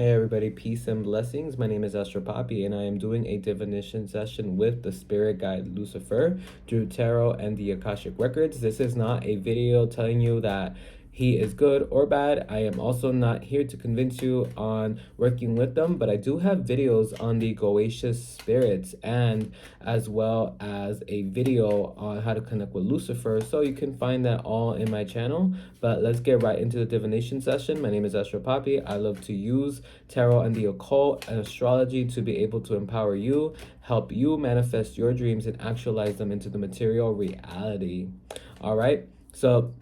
Hey everybody, peace and blessings. My name is AstroPapi and I am doing a divination session with the spirit guide Lucifer through tarot and the Akashic records. This is not a video telling you that he is good or bad. I am also not here to convince you on working with them, but I do have videos on the Goetia spirits and as well as a video on how to connect with Lucifer, so you can find that all in my channel. But let's get right into the divination session. My name is AstroPapi. I love to use tarot and the occult and astrology to be able to empower you, help you manifest your dreams and actualize them into the material reality. All right, so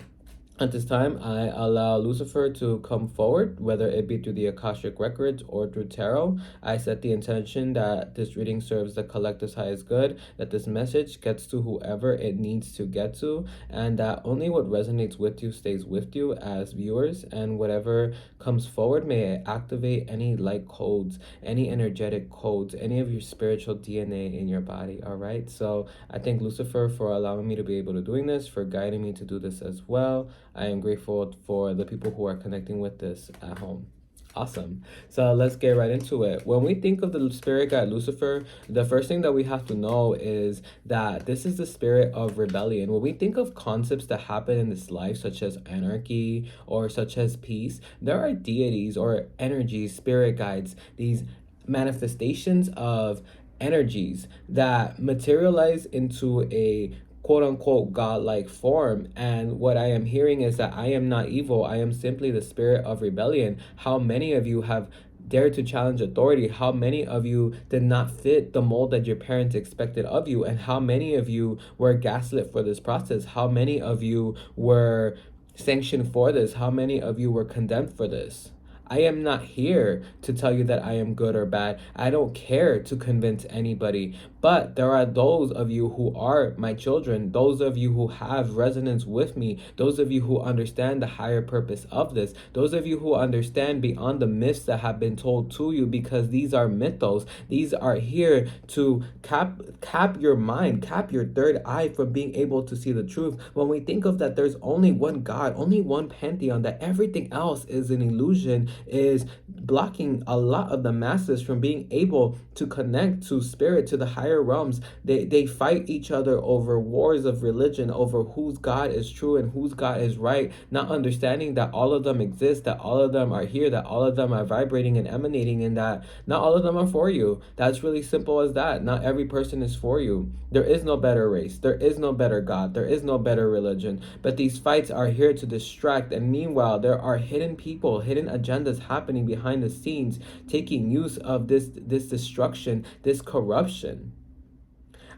at this time, I allow Lucifer to come forward, whether it be through the Akashic records or through tarot. I set the intention that this reading serves the collective's highest good, that this message gets to whoever it needs to get to, and that only what resonates with you stays with you as viewers, and whatever comes forward may activate any light codes, any energetic codes, any of your spiritual DNA in your body, all right? So I thank Lucifer for allowing me to be able to doing this, for guiding me to do this as well. I am grateful for the people who are connecting with this at home. Awesome. So let's get right into it. When we think of the spirit guide Lucifer, the first thing that we have to know is that this is the spirit of rebellion. When we think of concepts that happen in this life, such as anarchy or such as peace, there are deities or energies, spirit guides, these manifestations of energies that materialize into a quote-unquote godlike form. And what I am hearing is that I am not evil. I am simply the spirit of rebellion. How many of you have dared to challenge authority? How many of you did not fit the mold that your parents expected of you? And how many of you were gaslit for this process? How many of you were sanctioned for this? How many of you were condemned for this? I am not here to tell you that I am good or bad. I don't care to convince anybody. But there are those of you who are my children, those of you who have resonance with me, those of you who understand the higher purpose of this, those of you who understand beyond the myths that have been told to you, because these are mythos. These are here to cap your mind, cap your third eye from being able to see the truth. When we think of that there's only one God, only one pantheon, that everything else is an illusion, is blocking a lot of the masses from being able to connect to spirit, to the higher realms. They fight each other over wars of religion, over whose God is true and whose God is right, not understanding that all of them exist, that all of them are here, that all of them are vibrating and emanating, and that not all of them are for you. That's really simple as that. Not every person is for you. There is no better race. There is no better God. There is no better religion. But these fights are here to distract, and meanwhile, there are hidden people, hidden agendas happening behind the scenes, taking use of this destruction, this corruption.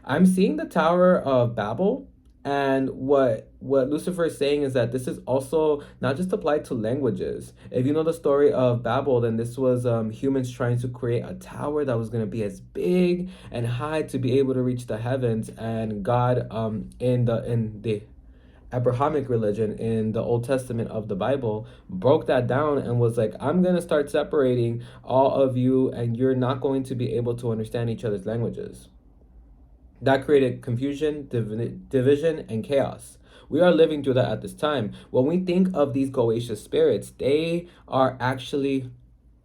I'm seeing the Tower of Babel, and what Lucifer is saying is that this is also not just applied to languages. If you know the story of Babel, then this was humans trying to create a tower that was going to be as big and high to be able to reach the heavens, and God in the Abrahamic religion, in the Old Testament of the Bible, broke that down and was like, I'm going to start separating all of you, and you're not going to be able to understand each other's languages. That created confusion, division, and chaos. We are living through that at this time. When we think of these Goetia spirits, they are actually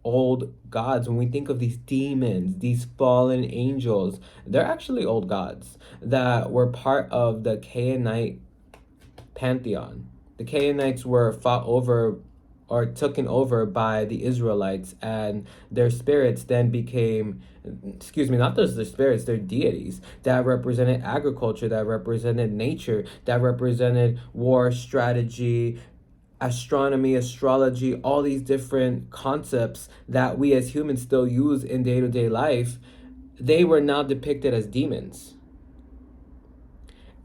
old gods. When we think of these demons, these fallen angels, they're actually old gods that were part of the Canaanite pantheon. The Canaanites were fought over or taken over by the Israelites, and their spirits then became, not just their spirits, their deities that represented agriculture, that represented nature, that represented war strategy, astronomy, astrology, all these different concepts that we as humans still use in day-to-day life. They were now depicted as demons.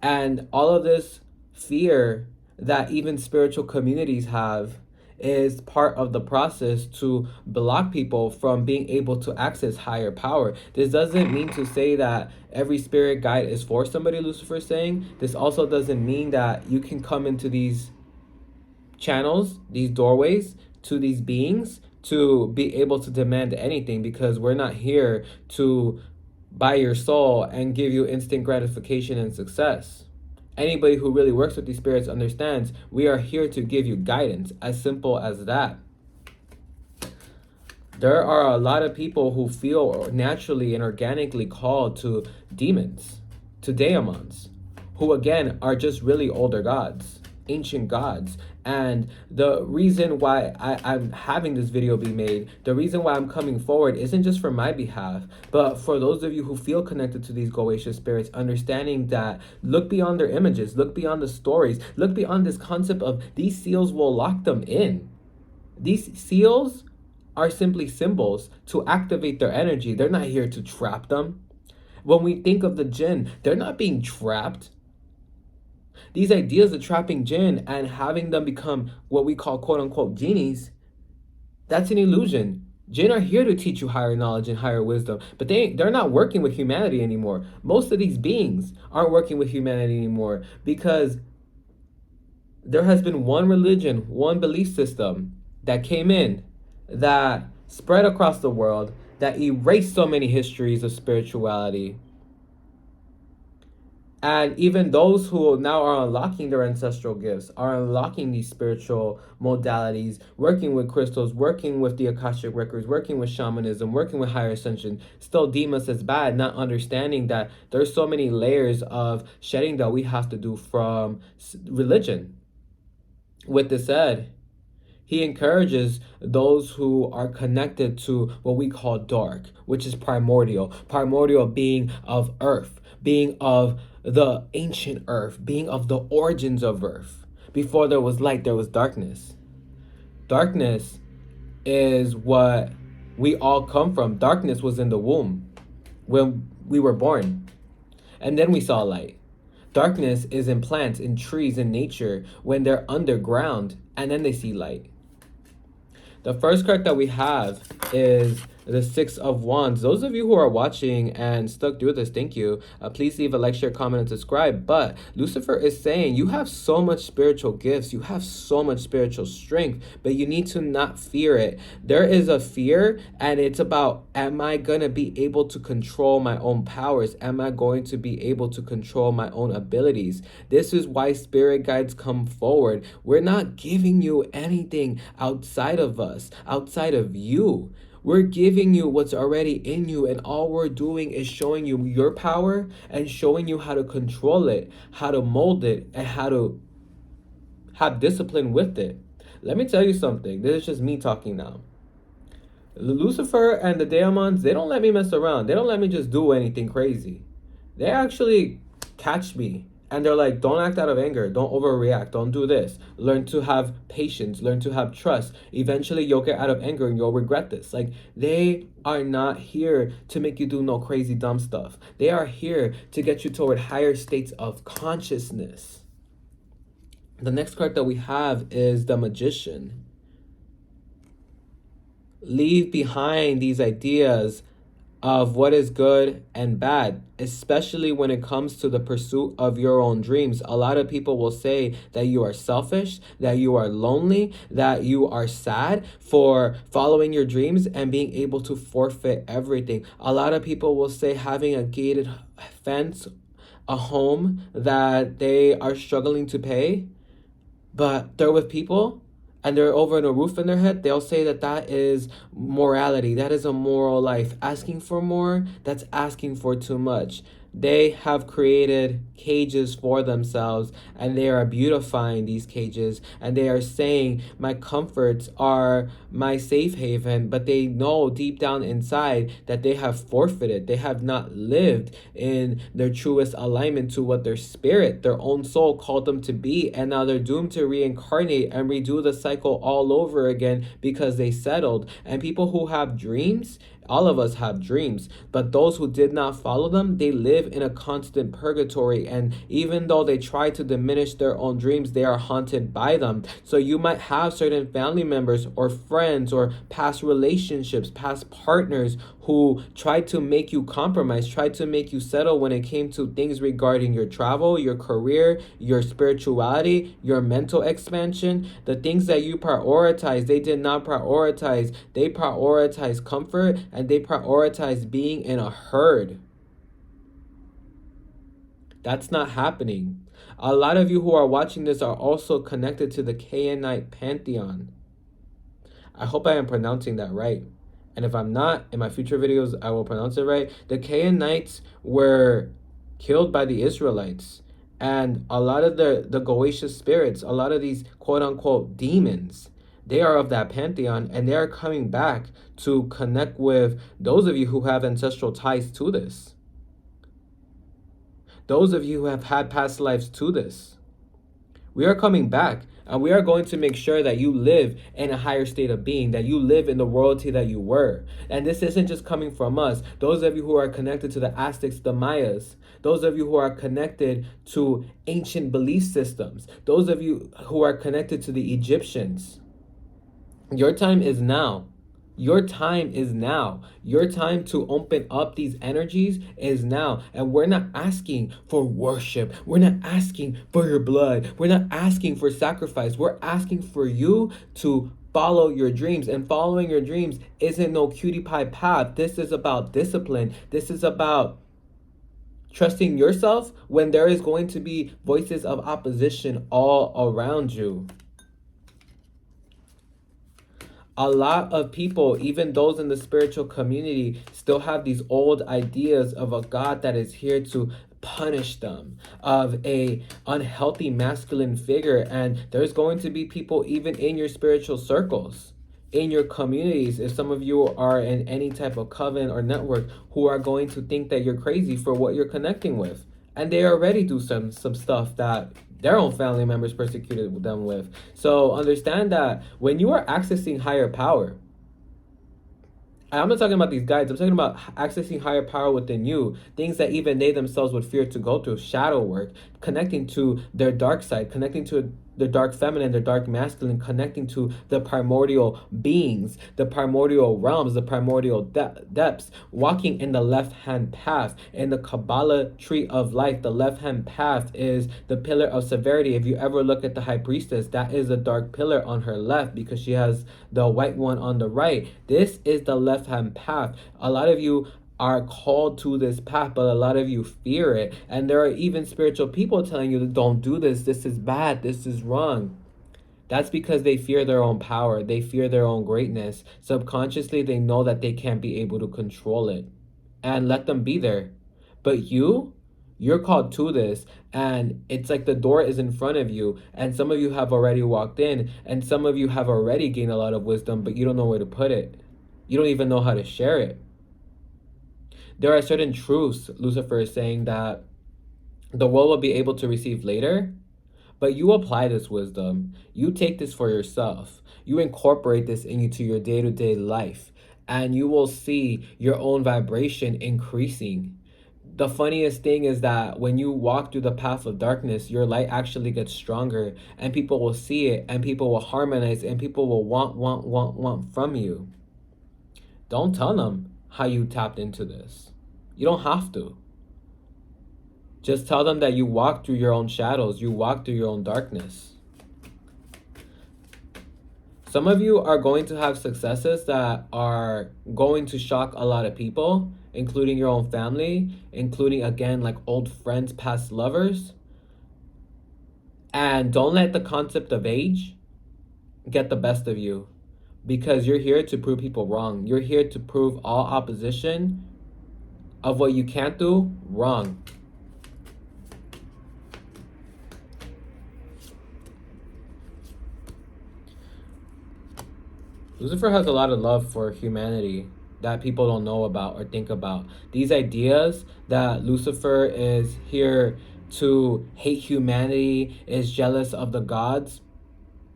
And all of this fear that even spiritual communities have is part of the process to block people from being able to access higher power. This doesn't mean to say that every spirit guide is for somebody, Lucifer is saying. This also doesn't mean that you can come into these channels, these doorways to these beings to be able to demand anything, because we're not here to buy your soul and give you instant gratification and success. Anybody who really works with these spirits understands we are here to give you guidance, as simple as that. There are a lot of people who feel naturally and organically called to demons, to daemons, who again are just really older gods, ancient gods. And the reason why I'm having this video be made, the reason why I'm coming forward isn't just for my behalf, but for those of you who feel connected to these Goetia spirits, understanding that look beyond their images, look beyond the stories, look beyond this concept of these seals will lock them in. These seals are simply symbols to activate their energy. They're not here to trap them. When we think of the jinn, they're not being trapped. These ideas of trapping jinn and having them become what we call quote unquote genies, that's an illusion. Jinn are here to teach you higher knowledge and higher wisdom, but they're not working with humanity anymore. Most of these beings aren't working with humanity anymore because there has been one religion, one belief system that came in, that spread across the world, that erased so many histories of spirituality. And even those who now are unlocking their ancestral gifts, are unlocking these spiritual modalities, working with crystals, working with the Akashic records, working with shamanism, working with higher ascension, still deem us as bad, not understanding that there's so many layers of shedding that we have to do from religion. With this said, he encourages those who are connected to what we call dark, which is primordial. Primordial being of earth, being of the ancient earth, being of the origins of earth. Before there was light, there was darkness. Darkness is what we all come from. Darkness was in the womb when we were born. And then we saw light. Darkness is in plants, in trees, in nature, when they're underground, and then they see light. The first card that we have is the Six of Wands. Those of you who are watching and stuck through this, thank you. Please leave a like, share, comment, and subscribe. But Lucifer is saying you have so much spiritual gifts. You have so much spiritual strength, but you need to not fear it. There is a fear, and it's about, am I going to be able to control my own powers? Am I going to be able to control my own abilities? This is why spirit guides come forward. We're not giving you anything outside of us, outside of you. We're giving you what's already in you, and all we're doing is showing you your power and showing you how to control it, how to mold it, and how to have discipline with it. Let me tell you something. This is just me talking now. Lucifer and the daemons, they don't let me mess around. They don't let me just do anything crazy. They actually catch me. And they're like, don't act out of anger. Don't overreact. Don't do this. Learn to have patience. Learn to have trust. Eventually, you'll get out of anger and you'll regret this. Like, they are not here to make you do no crazy, dumb stuff. They are here to get you toward higher states of consciousness. The next card that we have is the Magician. Leave behind these ideas of what is good and bad, especially when it comes to the pursuit of your own dreams. A lot of people will say that you are selfish, that you are lonely, that you are sad for following your dreams and being able to forfeit everything. A lot of people will say having a gated fence, a home that they are struggling to pay, but they're with people and they're over in a roof in their head, they'll say that that is morality. That is a moral life. Asking for more, that's asking for too much. They have created cages for themselves, and they are beautifying these cages, and they are saying my comforts are my safe haven, but they know deep down inside that they have forfeited. They have not lived in their truest alignment to what their spirit, their own soul called them to be, and now they're doomed to reincarnate and redo the cycle all over again because they settled. And people who have dreams, all of us have dreams, but those who did not follow them, they live in a constant purgatory. And even though they try to diminish their own dreams, they are haunted by them. So you might have certain family members or friends or past relationships, past partners who tried to make you compromise, tried to make you settle when it came to things regarding your travel, your career, your spirituality, your mental expansion. The things that you prioritize, they did not prioritize. They prioritize comfort, and they prioritize being in a herd. That's not happening. A lot of you who are watching this are also connected to the Canaanite pantheon. I hope I am pronouncing that right. And if I'm not, in my future videos, I will pronounce it right. The Canaanites were killed by the Israelites. And a lot of the Goetia spirits, a lot of these quote unquote demons, they are of that pantheon, and they are coming back to connect with those of you who have ancestral ties to this. Those of you who have had past lives to this. We are coming back, and we are going to make sure that you live in a higher state of being, that you live in the royalty that you were. And this isn't just coming from us. Those of you who are connected to the Aztecs, the Mayas, those of you who are connected to ancient belief systems, those of you who are connected to the Egyptians, your time is now. Your time is now. Your time to open up these energies is now. And we're not asking for worship. We're not asking for your blood. We're not asking for sacrifice. We're asking for you to follow your dreams. And following your dreams isn't no cutie pie path. This is about discipline. This is about trusting yourself when there is going to be voices of opposition all around you. A lot of people, even those in the spiritual community, still have these old ideas of a God that is here to punish them, of a unhealthy masculine figure. And there's going to be people even in your spiritual circles, in your communities, if some of you are in any type of coven or network, who are going to think that you're crazy for what you're connecting with. And they already do some stuff that their own family members persecuted them with. So understand that when you are accessing higher power, I'm not talking about these guides, I'm talking about accessing higher power within you, things that even they themselves would fear to go through, shadow work, connecting to their dark side, connecting to the dark feminine, the dark masculine, connecting to the primordial beings, the primordial realms, the primordial depths, walking in the left-hand path. In the Kabbalah tree of life, the left-hand path is the pillar of severity. If you ever look at the high priestess, that is a dark pillar on her left because she has the white one on the right. This is the left-hand path. A lot of you are called to this path, but a lot of you fear it. And there are even spiritual people telling you, don't do this, this is bad, this is wrong. That's because they fear their own power. They fear their own greatness. Subconsciously, they know that they can't be able to control it. And let them be there. But you're called to this, and it's like the door is in front of you, and some of you have already walked in, and some of you have already gained a lot of wisdom, but you don't know where to put it. You don't even know how to share it. There are certain truths, Lucifer is saying, that the world will be able to receive later, but you apply this wisdom. You take this for yourself. You incorporate this into your day-to-day life, and you will see your own vibration increasing. The funniest thing is that when you walk through the path of darkness, your light actually gets stronger, and people will see it, and people will harmonize, and people will want from you. Don't tell them how you tapped into this. You don't have to. Just tell them that you walk through your own shadows. You walk through your own darkness. Some of you are going to have successes that are going to shock a lot of people, including your own family, including, again, like old friends, past lovers. And don't let the concept of age get the best of you, because you're here to prove people wrong. You're here to prove all opposition of what you can't do wrong. Lucifer has a lot of love for humanity that people don't know about or think about. These ideas that Lucifer is here to hate humanity, is jealous of the gods,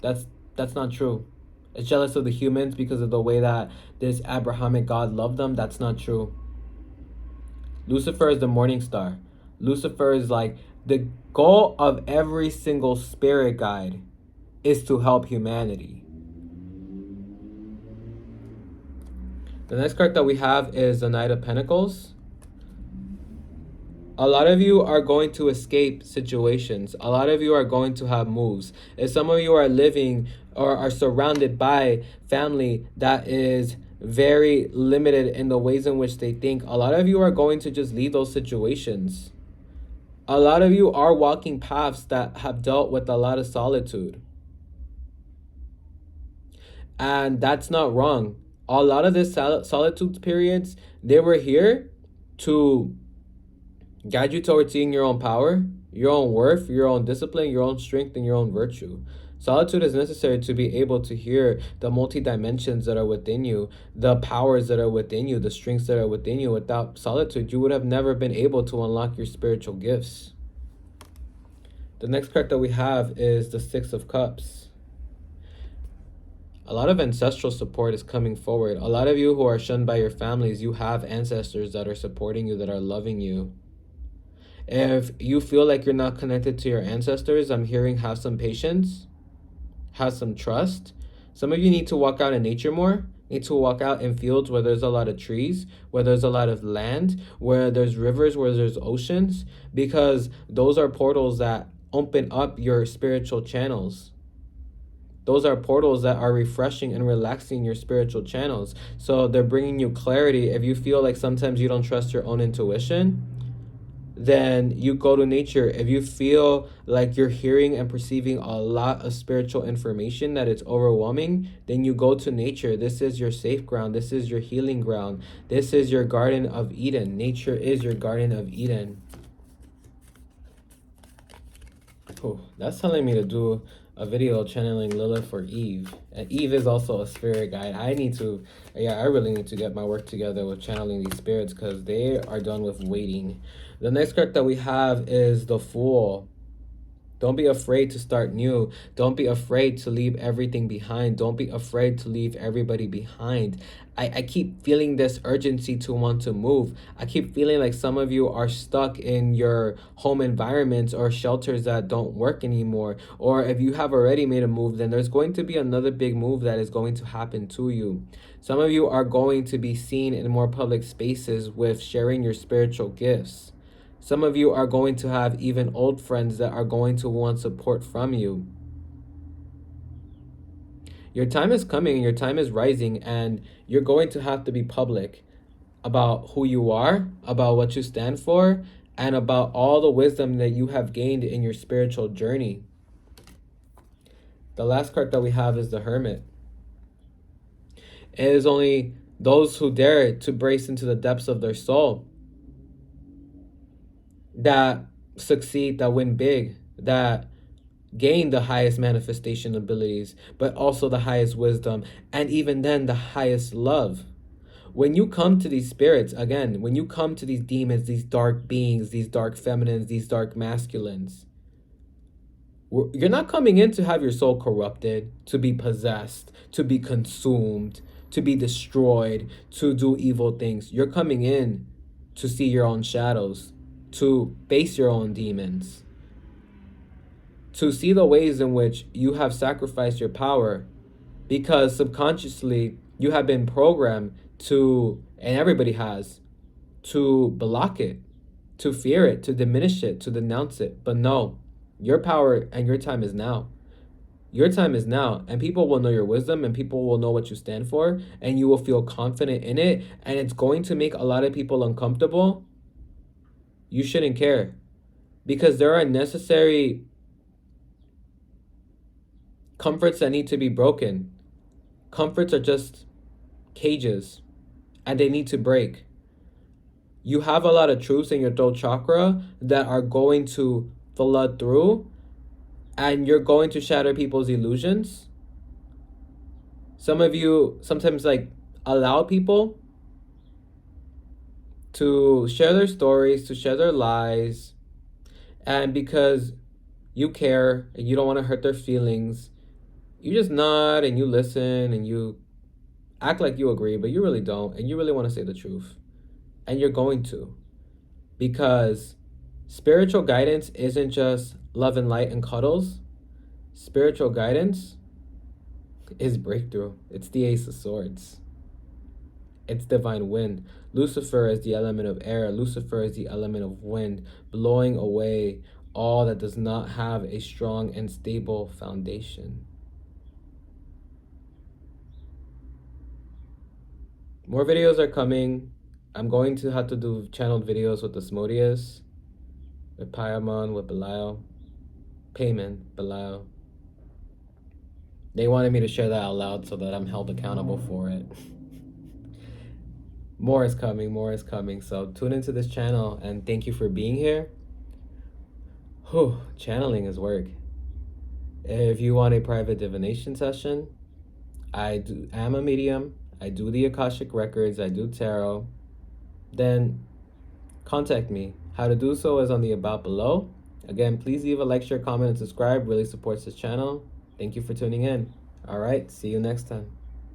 that's not true. It's jealous of the humans because of the way that this Abrahamic God loved them. That's not true. Lucifer is the morning star. Lucifer is like, the goal of every single spirit guide is to help humanity. The next card that we have is the Knight of Pentacles. A lot of you are going to escape situations. A lot of you are going to have moves. If some of you are living or are surrounded by family that is very limited in the ways in which they think, a lot of you are going to just leave those situations. A lot of you are walking paths that have dealt with a lot of solitude. And that's not wrong. A lot of this solitude periods, they were here to guide you towards seeing your own power, your own worth, your own discipline, your own strength, and your own virtue. Solitude is necessary to be able to hear the multi-dimensions that are within you, the powers that are within you, the strengths that are within you. Without solitude, you would have never been able to unlock your spiritual gifts. The next card that we have is the Six of Cups. A lot of ancestral support is coming forward. A lot of you who are shunned by your families, you have ancestors that are supporting you, that are loving you. If you feel like you're not connected to your ancestors, I'm hearing have some patience, have some trust. Some of you need to walk out in nature more, need to walk out in fields where there's a lot of trees, where there's a lot of land, where there's rivers, where there's oceans, because those are portals that open up your spiritual channels. Those are portals that are refreshing and relaxing your spiritual channels. So they're bringing you clarity. If you feel like sometimes you don't trust your own intuition, then you go to nature. If you feel like you're hearing and perceiving a lot of spiritual information that it's overwhelming, then you go to nature. This is your safe ground. This is your healing ground. This is your Garden of Eden. Nature is your Garden of Eden. Oh, that's telling me to do a video channeling Lilith for Eve. And Eve is also a spirit guide. I really need to get my work together with channeling these spirits, because they are done with waiting. The next card that we have is the Fool. Don't be afraid to start new. Don't be afraid to leave everything behind. Don't be afraid to leave everybody behind. I keep feeling this urgency to want to move. I keep feeling like some of you are stuck in your home environments or shelters that don't work anymore. Or if you have already made a move, then there's going to be another big move that is going to happen to you. Some of you are going to be seen in more public spaces with sharing your spiritual gifts. Some of you are going to have even old friends that are going to want support from you. Your time is coming, your time is rising, and you're going to have to be public about who you are, about what you stand for, and about all the wisdom that you have gained in your spiritual journey. The last card that we have is the Hermit. It is only those who dare to brace into the depths of their soul that succeed, that win big, that gain the highest manifestation abilities, but also the highest wisdom, and even then the highest love. When you come to these spirits, again, when you come to these demons, these dark beings, these dark feminines, these dark masculines, you're not coming in to have your soul corrupted, to be possessed, to be consumed, to be destroyed, to do evil things. You're coming in to see your own shadows, to face your own demons, to see the ways in which you have sacrificed your power, because subconsciously you have been programmed to, and everybody has, to block it, to fear it, to diminish it, to denounce it. But no, your power and your time is now. Your time is now, and people will know your wisdom, and people will know what you stand for, and you will feel confident in it, and it's going to make a lot of people uncomfortable. You shouldn't care, because there are necessary comforts that need to be broken. Comforts are just cages, and they need to break. You have a lot of truths in your throat chakra that are going to flood through, and you're going to shatter people's illusions. Some of you sometimes allow people to share their stories, to share their lies, and because you care and you don't want to hurt their feelings, you just nod and you listen and you act like you agree, but you really don't, and you really want to say the truth. And you're going to, because spiritual guidance isn't just love and light and cuddles. Spiritual guidance is breakthrough. It's the Ace of Swords. It's divine wind. Lucifer is the element of air. Lucifer is the element of wind, blowing away all that does not have a strong and stable foundation. More videos are coming. I'm going to have to do channeled videos with Asmodeus, with Paimon, with Belial, Belial. They wanted me to share that out loud so that I'm held accountable for it. More is coming, more is coming. So tune into this channel, and thank you for being here. Whew, channeling is work. If you want a private divination session, am a medium. I do the Akashic records. I do tarot. Then contact me. How to do so is on the about below. Again, please leave a like, share, comment, and subscribe. Really supports this channel. Thank you for tuning in. All right, see you next time.